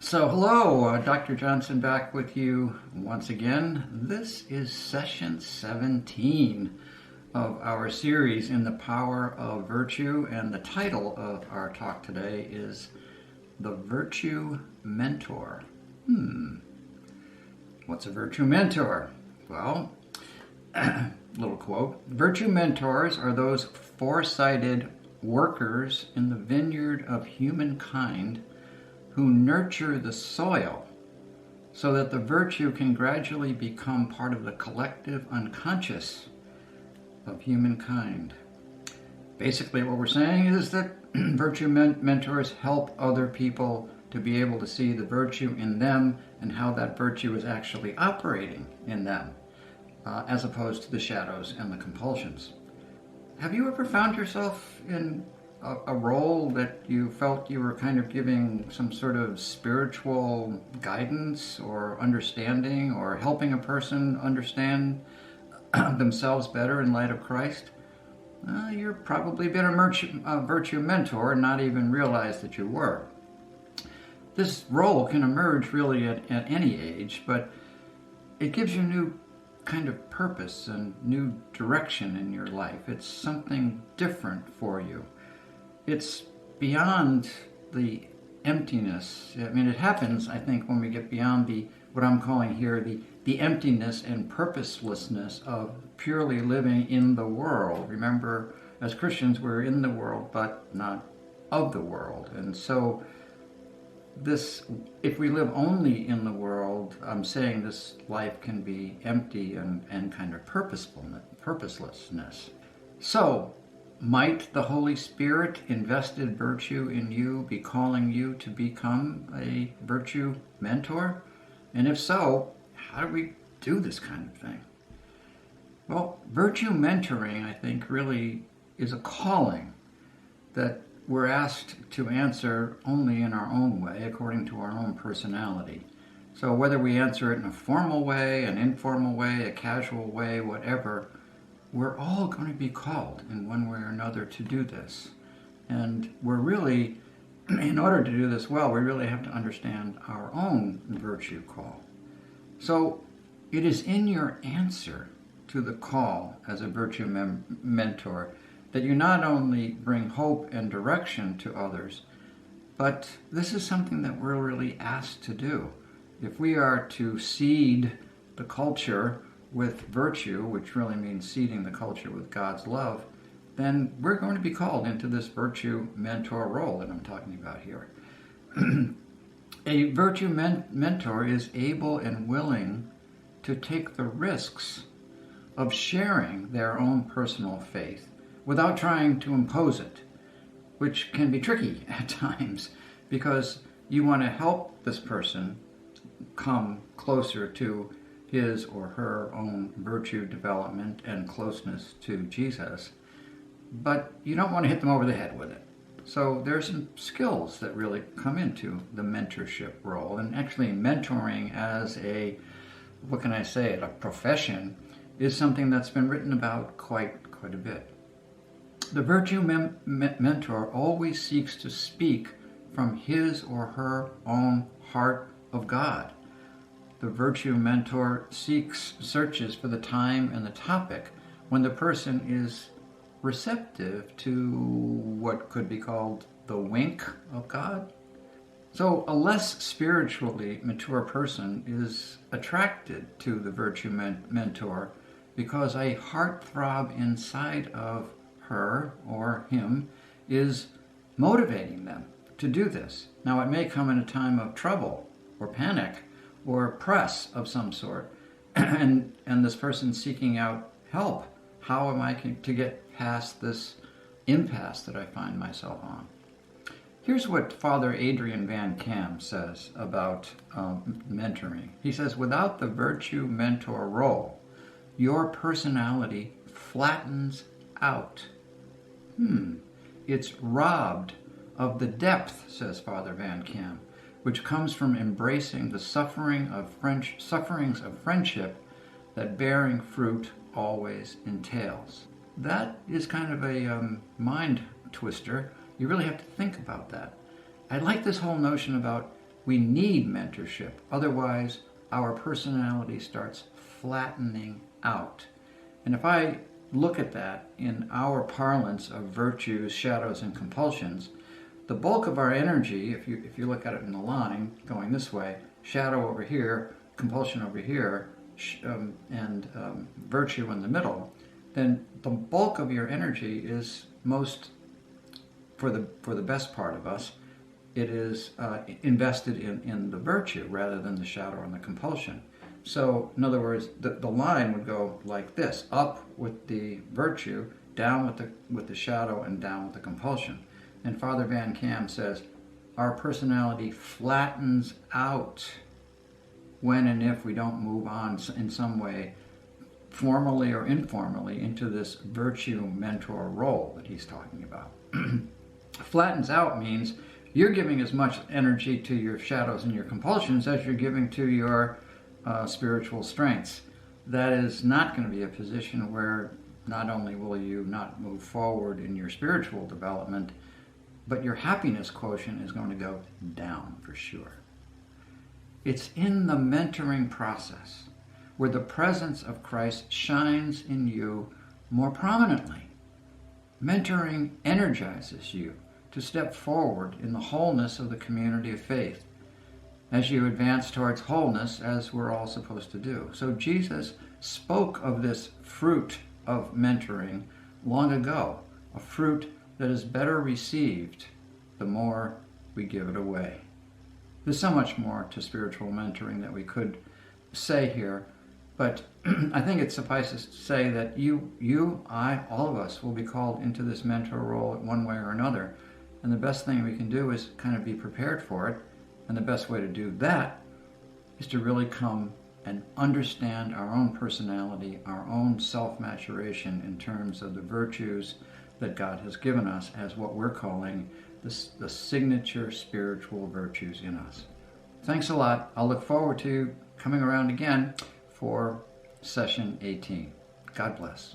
So, hello, Dr. Johnson back with you once again. This is session 17 of our series in the power of virtue, and the title of our talk today is The Virtue Mentor. What's a virtue mentor? Well, little quote, virtue mentors are those foresighted workers in the vineyard of humankind who nurture the soil so that the virtue can gradually become part of the collective unconscious of humankind. Basically, what we're saying is that virtue mentors help other people to be able to see the virtue in them and how that virtue is actually operating in them, as opposed to the shadows and the compulsions. Have you ever found yourself in a role that you felt you were kind of giving some sort of spiritual guidance or understanding or helping a person understand themselves better in light of Christ? You've probably been a virtue mentor and not even realized that you were. This role can emerge really at any age, but it gives you new kind of purpose and new direction in your life. It's something different for you. It's beyond the emptiness. I mean, it happens, I think, when we get beyond what I'm calling here the emptiness and purposelessness of purely living in the world. Remember, as Christians, we're in the world, but not of the world. And so if we live only in the world, I'm saying this life can be empty and kind of purposelessness. So, might the Holy Spirit invested virtue in you be calling you to become a virtue mentor? And if so, how do we do this kind of thing? Well, virtue mentoring, I think, really is a calling that we're asked to answer only in our own way, according to our own personality. So whether we answer it in a formal way, an informal way, a casual way, whatever, we're all going to be called in one way or another to do this. And we're really, in order to do this well, we really have to understand our own virtue call. So it is in your answer to the call as a virtue mentor that you not only bring hope and direction to others, but this is something that we're really asked to do. If we are to seed the culture with virtue, which really means seeding the culture with God's love, then we're going to be called into this virtue mentor role that I'm talking about here. A virtue mentor is able and willing to take the risks of sharing their own personal faith without trying to impose it, which can be tricky at times because you want to help this person come closer to his or her own virtue development and closeness to Jesus, but you don't want to hit them over the head with it. So there's some skills that really come into the mentorship role, and actually mentoring as a profession is something that's been written about quite a bit. The virtue mentor always seeks to speak from his or her own heart of God. The virtue mentor searches for the time and the topic when the person is receptive to what could be called the wink of God. So a less spiritually mature person is attracted to the virtue mentor because a heartthrob inside of her or him is motivating them to do this. Now, it may come in a time of trouble or panic or press of some sort, and this person seeking out help. How am I to get past this impasse that I find myself on? Here's what Father Adrian Van Kam says about mentoring. He says, without the virtue mentor role, your personality flattens out. It's robbed of the depth, says Father Van Kam, which comes from embracing the sufferings of friendship that bearing fruit always entails. That is kind of a mind twister. You really have to think about that. I like this whole notion about We need mentorship. Otherwise, our personality starts flattening out. And if I look at that in our parlance of virtues, shadows, and compulsions, the bulk of our energy, if you look at it in a line going this way, shadow over here, compulsion over here, and virtue in the middle, then the bulk of your energy is most, for the best part of us, it is invested in the virtue rather than the shadow and the compulsion. So, in other words, the line would go like this: up with the virtue, down with the shadow, and down with the compulsion. And Father Van Kam says, our personality flattens out when and if we don't move on in some way, formally or informally, into this virtue mentor role that he's talking about. Flattens out means you're giving as much energy to your shadows and your compulsions as you're giving to your spiritual strengths. That is not going to be a position where not only will you not move forward in your spiritual development, but your happiness quotient is going to go down for sure. It's in the mentoring process where the presence of Christ shines in you more prominently. Mentoring energizes you to step forward in the wholeness of the community of faith as you advance towards wholeness, as we're all supposed to do. So Jesus spoke of this fruit of mentoring long ago, a fruit that is better received the more we give it away. There's so much more to spiritual mentoring that we could say here, but I think it suffices to say that you, I, all of us will be called into this mentor role one way or another. And the best thing we can do is kind of be prepared for it. And the best way to do that is to really come and understand our own personality, our own self-maturation in terms of the virtues that God has given us as what we're calling the signature spiritual virtues in us. Thanks a lot. I'll look forward to coming around again for session 18. God bless.